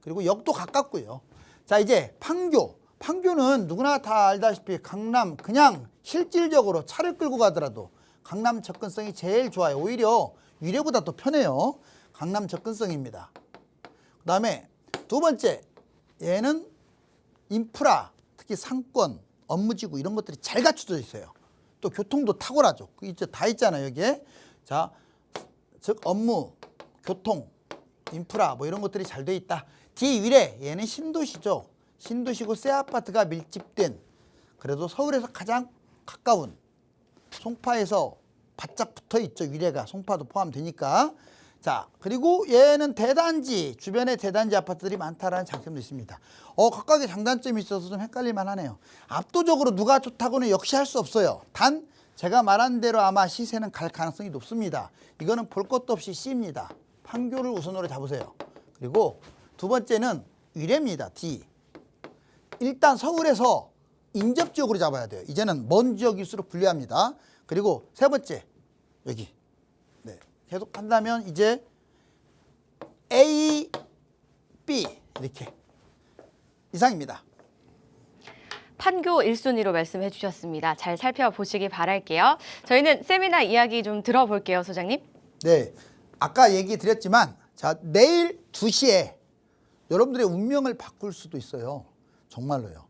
B: 그리고 역도 가깝고요. 자, 이제 판교는 누구나 다 알다시피 강남 그냥 실질적으로 차를 끌고 가더라도 강남 접근성이 제일 좋아요. 오히려 위례보다 더 편해요. 강남 접근성입니다. 그 다음에 두 번째, 얘는 인프라, 특히 상권, 업무지구 이런 것들이 잘 갖춰져 있어요. 또 교통도 탁월하죠. 그 이제 다 있잖아요, 여기에. 자, 즉 업무, 교통, 인프라 뭐 이런 것들이 잘 돼 있다. D 위례, 얘는 신도시죠. 신도시고 새 아파트가 밀집된 그래도 서울에서 가장 가까운 송파에서 바짝 붙어 있죠. 위례가 송파도 포함되니까. 자, 그리고 얘는 대단지, 주변에 대단지 아파트들이 많다라는 장점도 있습니다. 각각의 장단점이 있어서 좀 헷갈릴만 하네요. 압도적으로 누가 좋다고는 역시 할 수 없어요. 단 제가 말한 대로 아마 시세는 갈 가능성이 높습니다. 이거는 볼 것도 없이 C입니다. 판교를 우선으로 잡으세요. 그리고 두 번째는 위례입니다. D. 일단 서울에서 인접 지역으로 잡아야 돼요. 이제는 먼 지역일수록 불리합니다. 그리고 세 번째 여기. 네. 계속 한다면 이제 A, B 이렇게 이상입니다.
A: 판교 1순위로 말씀해 주셨습니다. 잘 살펴보시기 바랄게요. 저희는 세미나 이야기 좀 들어볼게요, 소장님.
B: 네. 아까 얘기 드렸지만 자, 내일 2시에 여러분들의 운명을 바꿀 수도 있어요. 정말로요.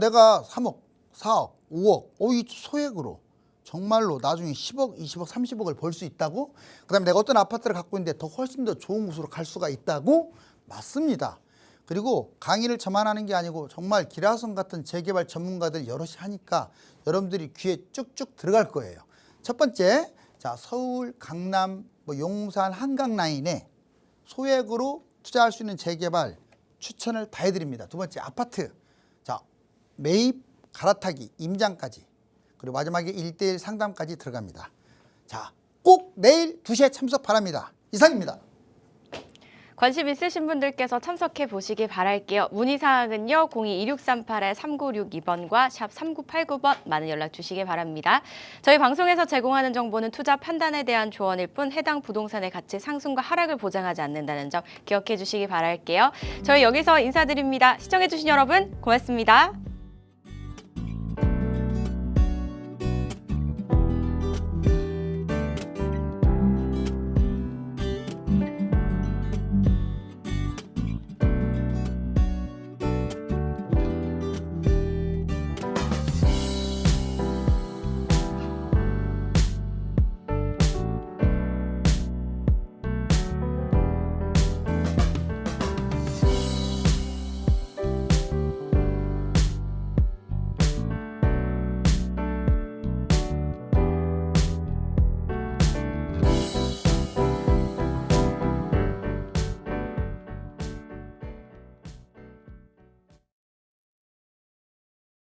B: 내가 3억, 4억, 5억, 이 소액으로 정말로 나중에 10억, 20억, 30억을 벌 수 있다고? 그 다음에 내가 어떤 아파트를 갖고 있는데 더 훨씬 더 좋은 곳으로 갈 수가 있다고? 맞습니다. 그리고 강의를 저만 하는 게 아니고 정말 기라성 같은 재개발 전문가들 여럿이 하니까 여러분들이 귀에 쭉쭉 들어갈 거예요. 첫 번째, 자, 서울, 강남, 용산, 한강 라인에 소액으로 투자할 수 있는 재개발 추천을 다 해드립니다. 두 번째, 아파트. 자, 매입, 갈아타기, 임장까지. 그리고 마지막에 1:1 상담까지 들어갑니다. 자, 꼭 내일 2시에 참석 바랍니다. 이상입니다.
A: 관심 있으신 분들께서 참석해 보시기 바랄게요. 문의사항은요. 02-2638-3962번과 샵 3989번 많은 연락 주시기 바랍니다. 저희 방송에서 제공하는 정보는 투자 판단에 대한 조언일 뿐 해당 부동산의 가치 상승과 하락을 보장하지 않는다는 점 기억해 주시기 바랄게요. 저희 여기서 인사드립니다. 시청해 주신 여러분 고맙습니다.